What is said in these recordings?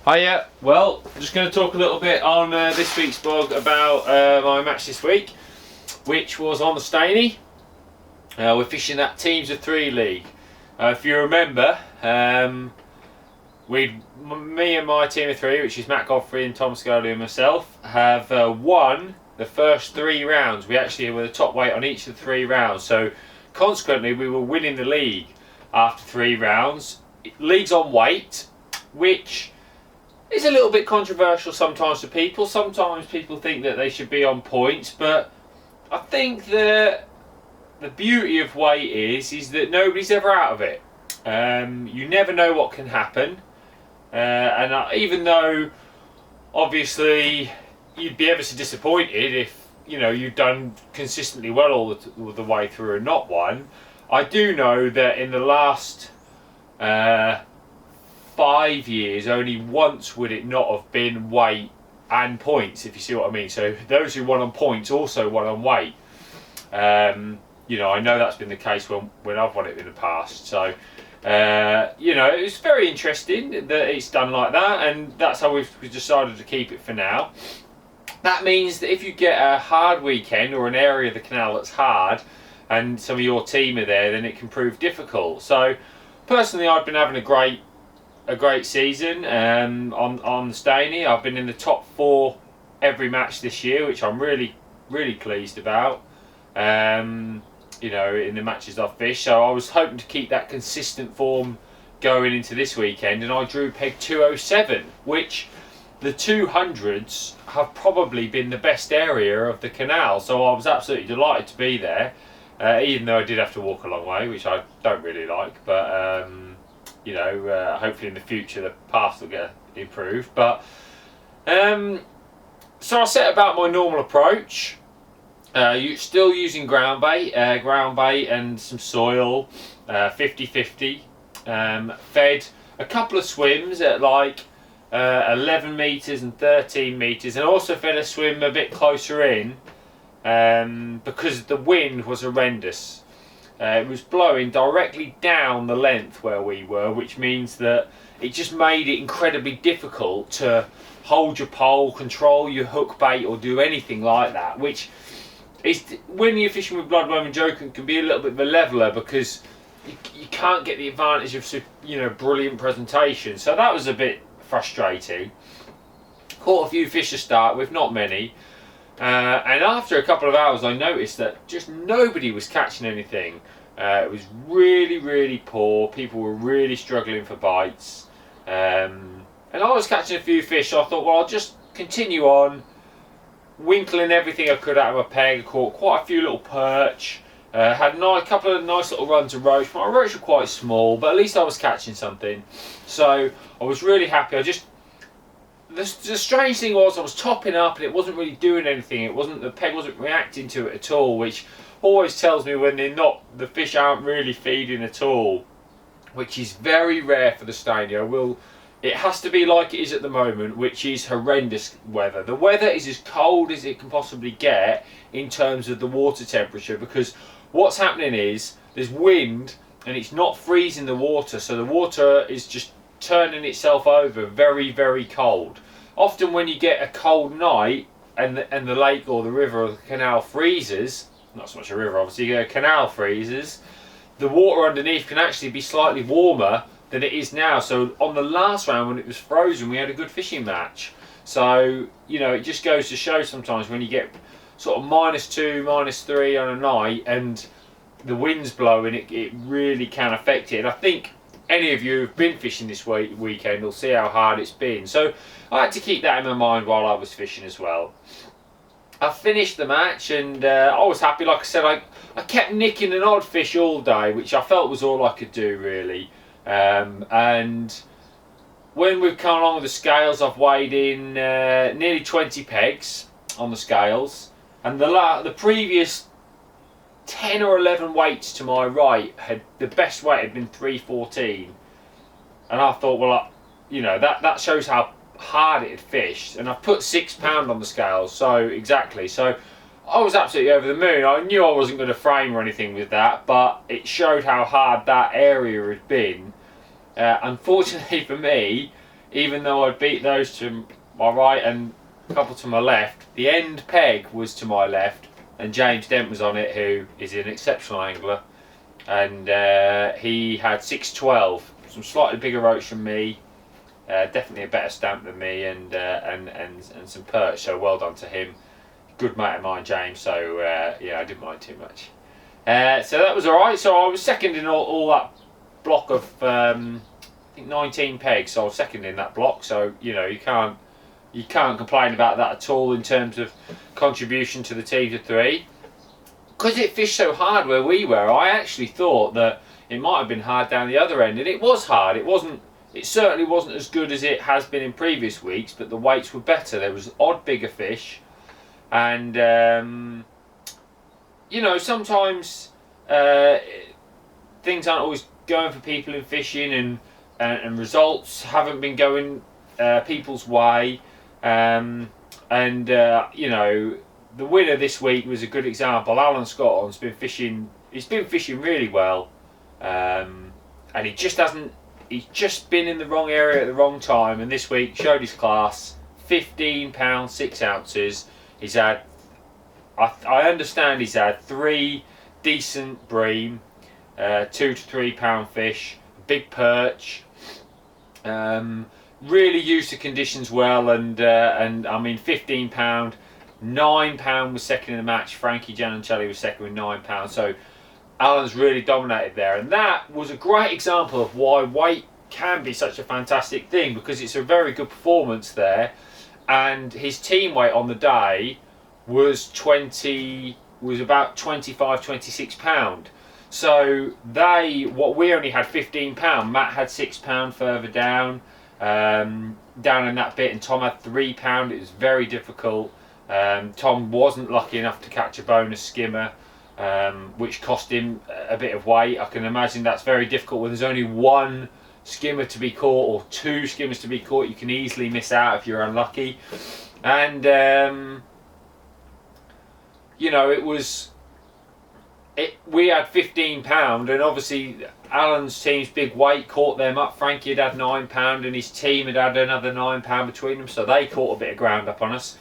Hiya. Well, I'm just going to talk a little bit on this week's blog about my match this week, which was on the Stainey. We're fishing that teams of 3 league. If you remember, me and my team of 3, which is Matt Godfrey and Tom Scully and myself, have won the first 3 rounds. We actually were the top weight on each of the 3 rounds, so consequently we were winning the league after 3 rounds. League's on weight, which is a little bit controversial sometimes to people. Sometimes people think that they should be on points, but I think the beauty of weight is that nobody's ever out of it. You never know what can happen, even though obviously you'd be ever so disappointed if you've done consistently well all the way through and not won. I do know that in the last 5 years, only once would it not have been weight and points, if you see what I mean. So those who won on points also won on weight. I know that's been the case when I've won it in the past. So it was very interesting that it's done like that, and that's how we've decided to keep it for now. That means that if you get a hard weekend or an area of the canal that's hard and some of your team are there, then it can prove difficult. So personally, I've been having a great season on the Stainey. I've been in the top 4 every match this year, which I'm really pleased about. In the matches I've fished, so I was hoping to keep that consistent form going into this weekend, and I drew peg 207, which the 200s have probably been the best area of the canal, so I was absolutely delighted to be there, even though I did have to walk a long way, which I don't really like, but hopefully in the future the path will get improved. But so I set about my normal approach. Still using ground bait and some soil, 50-50. Fed a couple of swims at like 11 metres and 13 metres, and also fed a swim a bit closer in because the wind was horrendous. It was blowing directly down the length where we were, which means that it just made it incredibly difficult to hold your pole, control your hook bait, or do anything like that, which is, when you're fishing with bloodworm and joker, can be a little bit of a leveler because you can't get the advantage of brilliant presentation. So that was a bit frustrating. Caught a few fish to start with, not many. And after a couple of hours I noticed that just nobody was catching anything. It was really poor. People were really struggling for bites, and I was catching a few fish, so I thought, well, I'll just continue on winkling everything I could out of a peg. I caught quite a few little perch, had a couple of nice little runs of roach. My roach were quite small, but at least I was catching something, so I was really happy. The strange thing was I was topping up and it wasn't really doing anything. The peg wasn't reacting to it at all, which always tells me when the fish aren't really feeding at all, which is very rare for the Stainey. It has to be like it is at the moment, which is horrendous weather. The weather is as cold as it can possibly get in terms of the water temperature, because what's happening is there's wind and it's not freezing the water, so the water is just turning itself over very cold. Often when you get a cold night and the lake or the river or the canal freezes, not so much a river obviously, a canal freezes, the water underneath can actually be slightly warmer than it is now. So on the last round when it was frozen, we had a good fishing match. So it just goes to show sometimes when you get sort of -2, -3 on a night and the wind's blowing, it really can affect it. And I think any of you who've been fishing this weekend will see how hard it's been. So I had to keep that in my mind while I was fishing as well. I finished the match and I was happy. Like I said, I kept nicking an odd fish all day, which I felt was all I could do really. And when we've come along with the scales, I've weighed in nearly 20 pegs on the scales, and the previous 10 or 11 weights to my right the best weight had been 314, and I thought, well, that shows how hard it had fished, and I put £6 on the scales, so exactly. So I was absolutely over the moon. I knew I wasn't going to frame or anything with that, but it showed how hard that area had been. Unfortunately for me, even though I'd beat those to my right and a couple to my left, the end peg was to my left, and James Dent was on it, who is an exceptional angler, and he had 612, some slightly bigger roach than me, definitely a better stamp than me, and some perch. So well done to him. Good mate of mine, James. So yeah, I didn't mind too much. So that was all right. So I was second in all that block of I think 19 pegs. So I was second in that block. So you know you can't complain about that at all in terms of contribution to the team of three. Because it fished so hard where we were, I actually thought that it might have been hard down the other end, and it was hard. It certainly wasn't as good as it has been in previous weeks, but the weights were better. There was odd bigger fish, and you know, sometimes things aren't always going for people in fishing, and results haven't been going people's way, and you know, the winner this week was a good example. Alan Scotland's been fishing. He's been fishing really well, and he just hasn't. He's just been in the wrong area at the wrong time, and this week showed his class. 15 pounds 6 ounces. He's had. I understand he's had 3 decent bream, 2 to 3 pound fish, big perch. Really used the conditions well, and I mean 15 pound. 9 pound was second in the match. Frankie Giannicelli was second with 9 pounds. So Alan's really dominated there, and that was a great example of why weight can be such a fantastic thing, because it's a very good performance there. And his team weight on the day was about 25-26 pound. So we only had 15 pound. Matt had 6 pound further down in that bit, and Tom had 3 pound. It was very difficult. Tom wasn't lucky enough to catch a bonus skimmer, which cost him a bit of weight. I can imagine that's very difficult when there's only 1 skimmer to be caught, or 2 skimmers to be caught. You can easily miss out if you're unlucky. And you know, we had 15 pound, and obviously Alan's team's big weight caught them up. Frankie had 9 pound, and his team had another 9 pound between them, so they caught a bit of ground up on us.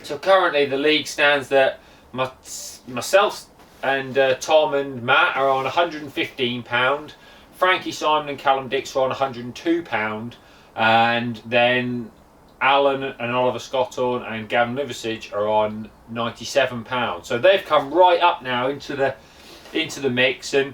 So currently the league stands that myself and Tom and Matt are on 115 pound. Frankie Simon and Callum Dix are on 102 pound, and then Alan and Oliver Scottorn and Gavin Liversidge are on 97 pound. So they've come right up now into the mix, and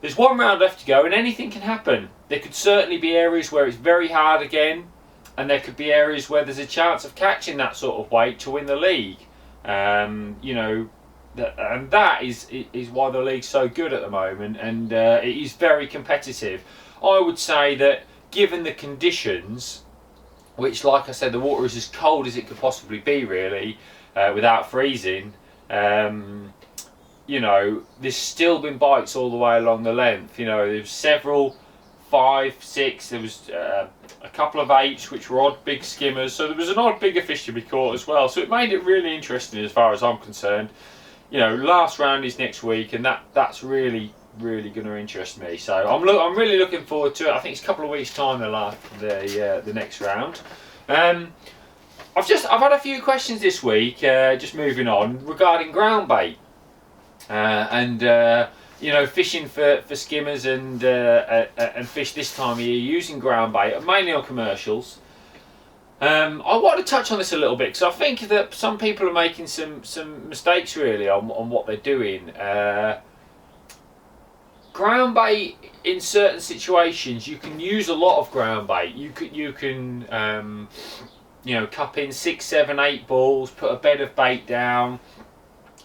there's 1 round left to go, and anything can happen. There could certainly be areas where it's very hard again, and there could be areas where there's a chance of catching that sort of weight to win the league. You know, and that is why the league's so good at the moment, and it is very competitive. I would say that given the conditions, which, like I said, the water is as cold as it could possibly be, really, without freezing. You know, there's still been bites all the way along the length. You know, there's several 5, 6. There was a couple of 8s, which were odd big skimmers. So there was an odd bigger fish to be caught as well. So it made it really interesting as far as I'm concerned. You know, last round is next week, and that's really going to interest me. So I'm really looking forward to it. I think it's a couple of weeks' time the next round. I've had a few questions this week. Just moving on regarding ground bait and you know, fishing for skimmers and fish this time of year using ground bait, mainly on commercials. I want to touch on this a little bit, because I think that some people are making some mistakes really on what they're doing. Ground bait, in certain situations, you can use a lot of ground bait. You can you know, cup in 6, 7, 8 balls, put a bed of bait down,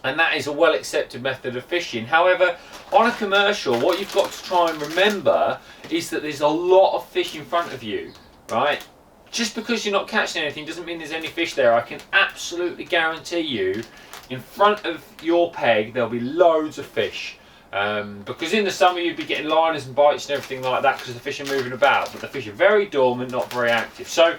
and that is a well accepted method of fishing. However, on a commercial, what you've got to try and remember is that there's a lot of fish in front of you, right? Just because you're not catching anything doesn't mean there's any fish there. I can absolutely guarantee you, in front of your peg, there'll be loads of fish. Because in the summer you'd be getting liners and bites and everything like that because the fish are moving about, but the fish are very dormant, not very active. So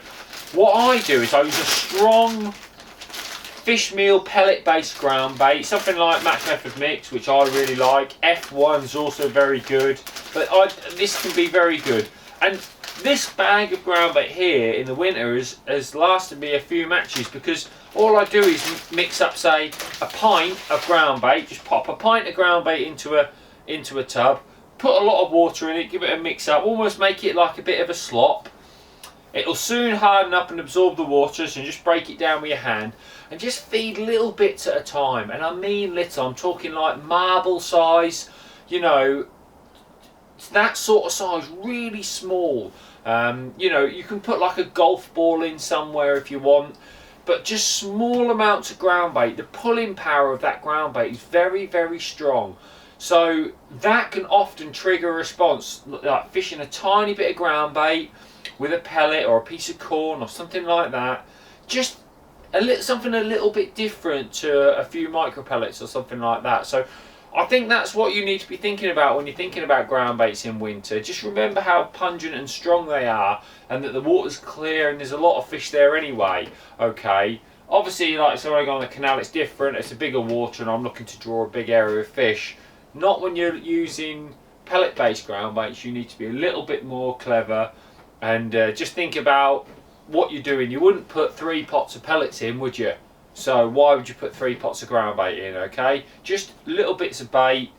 what I do is I use a strong fish meal pellet based ground bait, something like Match Method Mix, which I really like. F1's also very good, but this can be very good. And this bag of ground bait here in the winter has lasted me a few matches, because all I do is mix up, say, a pint of ground bait, just pop a pint of ground bait into a tub, put a lot of water in it, give it a mix up, almost make it like a bit of a slop. It'll soon harden up and absorb the water, so just break it down with your hand and just feed little bits at a time. And I mean little, I'm talking like marble size, you know, that sort of size, really small. You know, you can put like a golf ball in somewhere if you want, but just small amounts of ground bait. The pulling power of that ground bait is very, very strong. So that can often trigger a response, like fishing a tiny bit of ground bait with a pellet or a piece of corn or something like that. Just something a little bit different to a few micro pellets or something like that. So I think that's what you need to be thinking about when you're thinking about ground baits in winter. Just remember how pungent and strong they are, and that the water's clear and there's a lot of fish there anyway. Okay, obviously, like, so when I go on the canal, it's different. It's a bigger water and I'm looking to draw a big area of fish. Not when you're using pellet based ground baits. You need to be a little bit more clever and just think about what you're doing. You wouldn't put 3 pots of pellets in, would you? So why would you put 3 pots of ground bait in? Okay, just little bits of bait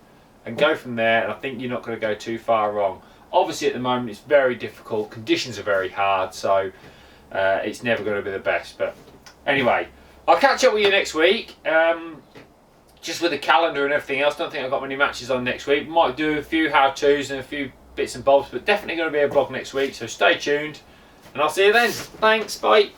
and go from there, and I think you're not going to go too far wrong. Obviously at the moment it's very difficult, conditions are very hard, so it's never going to be the best. But anyway, I'll catch up with you next week, just with the calendar and everything else. Don't think I've got many matches on next week. Might do a few how-tos and a few bits and bobs, but definitely going to be a vlog next week, so stay tuned and I'll see you then. Thanks, bye.